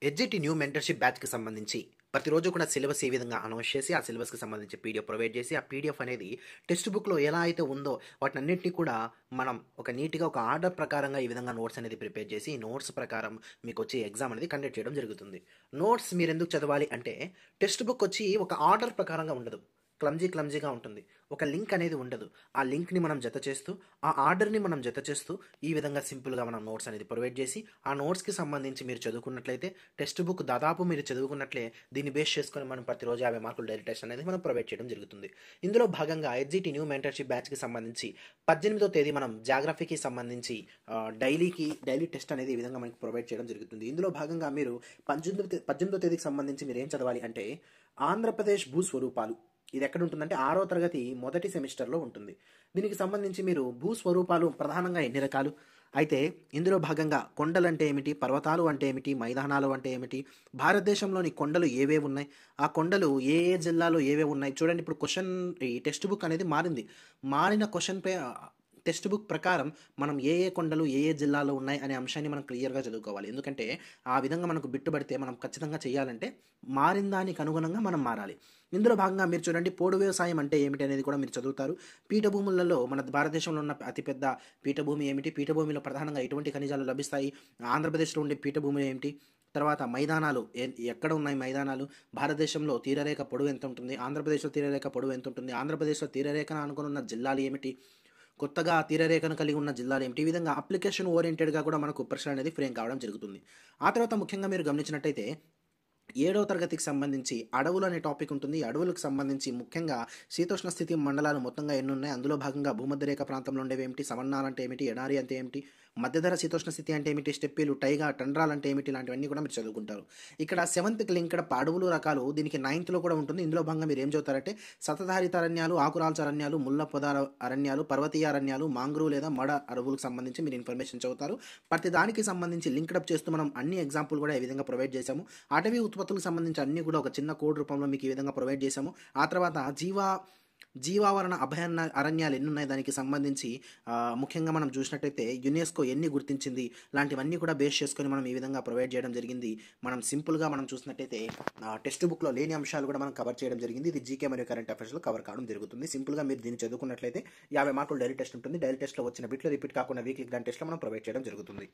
ఎడ్జిటి new mentorship బ్యాచ్‌కి సంబంధించి ప్రతిరోజు కూడా సిలబస్ ఏ విధంగా అనౌన్స్ చేసి, ఆ సిలబస్‌కి సంబంధించి పీడీఎఫ్ ప్రొవైడ్ చేసి, ఆ పీడీఎఫ్ అనేది టెక్స్ట్ బుక్‌లో ఎలా అయితే ఉందో వాటినన్నిటిని కూడా మనం ఒక నీట్‌గా ఒక ఆర్డర్ ప్రకారంగా ఈ విధంగా నోట్స్ అనేది ప్రిపేర్ చేసి, ఈ నోట్స్ ప్రకారం మీకొచ్చి ఎగ్జామ్ అనేది కండక్ట్ చేయడం జరుగుతుంది. నోట్స్ మీరెందుకు చదవాలి అంటే, టెక్స్ట్ బుక్ వచ్చి ఒక ఆర్డర్ ప్రకారంగా ఉండదు. క్లమ్జీగా ఉంటుంది. ఒక లింక్ అనేది ఉండదు. ఆ లింక్‌ని మనం జత చేస్తూ, ఆ ఆర్డర్‌ని మనం జత చేస్తూ, ఈ విధంగా సింపుల్‌గా మనం నోట్స్ అనేది ప్రొవైడ్ చేసి, ఆ నోట్స్‌కి సంబంధించి మీరు చదువుకున్నట్లయితే, టెక్స్ట్ బుక్ దాదాపు మీరు చదువుకున్నట్లే దీన్ని బేస్ చేసుకొని మనం ప్రతిరోజు 50 మార్కులు డైలీ టెస్ట్ అనేది మనం ప్రొవైడ్ చేయడం జరుగుతుంది. ఇందులో భాగంగా ఎడ్జిటి న్యూ మెంటర్‌షిప్ బ్యాచ్‌కి సంబంధించి 18వ తేదీ మనం జాగ్రఫీకి సంబంధించి డైలీ టెస్ట్ అనేది ఈ విధంగా మనకి ప్రొవైడ్ చేయడం జరుగుతుంది. ఇందులో భాగంగా మీరు 18వ తేదీకి సంబంధించి మీరేం చదవాలి అంటే, ఆంధ్రప్రదేశ్ భూస్వరూపాలు ఇది ఎక్కడ ఉంటుందంటే 6వ తరగతి మొదటి సెమిస్టర్‌లో ఉంటుంది. దీనికి సంబంధించి మీరు భూస్వరూపాలు ప్రధానంగా ఎన్ని రకాలు? అయితే ఇందులో భాగంగా కొండలంటే ఏమిటి? పర్వతాలు అంటే ఏమిటి? మైదానాలు అంటే ఏమిటి? భారతదేశంలోని కొండలు ఏవేవున్నాయి? ఆ కొండలు ఏ ఏ జిల్లాలో ఏవేవున్నాయి? చూడండి ఇప్పుడు ఈ టెక్స్ట్ బుక్ అనేది మారింది. మారిన టెక్స్ట్ బుక్ ప్రకారం మనం ఏ ఏ కొండలు ఏ ఏ జిల్లాలో ఉన్నాయి అనే అంశాన్ని మనం క్లియర్‌గా చదువుకోవాలి. ఎందుకంటే ఆ విధంగా మనకు బిట్టుబడితే మనం ఖచ్చితంగా చేయాలంటే మారిన దానికి అనుగుణంగా మనం మారాలి. ఇందులో భాగంగా మీరు చూడండి పోడు వ్యవసాయం అంటే ఏమిటి అనేది కూడా మీరు చదువుతారు. పీఠభూములలో మన భారతదేశంలో ఉన్న అతిపెద్ద పీఠభూమి ఏమిటి? పీఠభూమిలో ప్రధానంగా ఎటువంటి ఖనిజాలు లభిస్తాయి? ఆంధ్రప్రదేశ్‌లో ఉండే పీఠభూములు ఏమిటి? తర్వాత మైదానాలు ఎక్కడ ఉన్నాయి మైదానాలు? భారతదేశంలో తీరరేఖ పొడవు ఎంత ఉంటుంది? ఆంధ్రప్రదేశ్‌లో తీరరేఖ పొడవు ఎంత ఉంటుంది? ఆంధ్రప్రదేశ్‌లో తీరరేఖను ఆనుకొని ఉన్న జిల్లాలు ఏమిటి? కొత్తగా తీరరేఖను కలిగి ఉన్న జిల్లాలు ఏమిటి? ఈ విధంగా అప్లికేషన్ ఓరియెంటెడ్‌గా కూడా మనకు ప్రశ్నలు అనేది ఫ్రేమ్ కావడం జరుగుతుంది. ఆ తర్వాత ముఖ్యంగా మీరు గమనించినట్టయితే 7వ తరగతికి సంబంధించి అడవులు అనే టాపిక్ ఉంటుంది. ఈ అడవులకు సంబంధించి ముఖ్యంగా శీతోష్ణ స్థితి మండలాలు మొత్తంగా ఎన్నున్నాయి? అందులో భాగంగా భూమధ్యరేఖ ప్రాంతంలో ఉండేవేమిటి? సవర్ణాలంటే ఏమిటి? ఎడారి అంటే ఏమిటి? మధ్యధర శీతోష్ణ స్థితి అంటే ఏమిటి? స్టెప్పీలు, టైగా, టండ్రాలు అంటే ఏమిటి? ఇలాంటివన్నీ కూడా మీరు చదువుకుంటారు. ఇక్కడ 7థ్‌కి లింక్డ్ అడవులు రకాలు దీనికి 9థ్‌లో కూడా ఉంటుంది. ఇందులో భాగంగా మీరు ఏం చదువుతారంటే సతతహరిత అరణ్యాలు, ఆకురాల్చ అరణ్యాలు, ముళ్ళ పొదల అరణ్యాలు, పర్వతీయ అరణ్యాలు, మాంగ్రూవ్ లేదా మడ అడవులకు సంబంధించి మీరు ఇన్ఫర్మేషన్ చదువుతారు. ప్రతి దానికి సంబంధించి లింక్డ్ అప్ చేస్తూ మనం అన్ని ఎగ్జాంపుల్ కూడా ఈ విధంగా ప్రొవైడ్ చేశాము. అటవీ ఉత్పత్తులకు సంబంధించి అన్నీ కూడా ఒక చిన్న కోడ్ రూపంలో మీకు ఈ విధంగా ప్రొవైడ్ చేశాము. ఆ తర్వాత జీవావరణ అరణ్యాలు ఎన్ని ఉన్నాయి దానికి సంబంధించి ముఖ్యంగా మనం చూసినట్టయితే యునెస్కో ఎన్ని గుర్తించింది లాంటివన్నీ కూడా బేస్ చేసుకొని మనం ఈ విధంగా ప్రొవైడ్ చేయడం జరిగింది. మనం సింపుల్గా మనం చూసినట్టయితే టెక్స్ట్ బుక్లో లేని అంశాలు కూడా మనం కవర్ చేయడం జరిగింది. ఇది జీకే మరియు కరెంట్ అఫైర్స్లో కవర్ కావడం జరుగుతుంది. సింపుల్గా మీరు దీన్ని చదువుకున్నట్లయితే 50 మార్కులు డైలీ టెస్ట్ ఉంటుంది. డైలీ టెస్ట్లో వచ్చిన బిట్లు రిపీట్ కాకుండా వీక్లీ గ్రాండ్ టెస్ట్లో మనం ప్రొవైడ్ చేయడం జరుగుతుంది.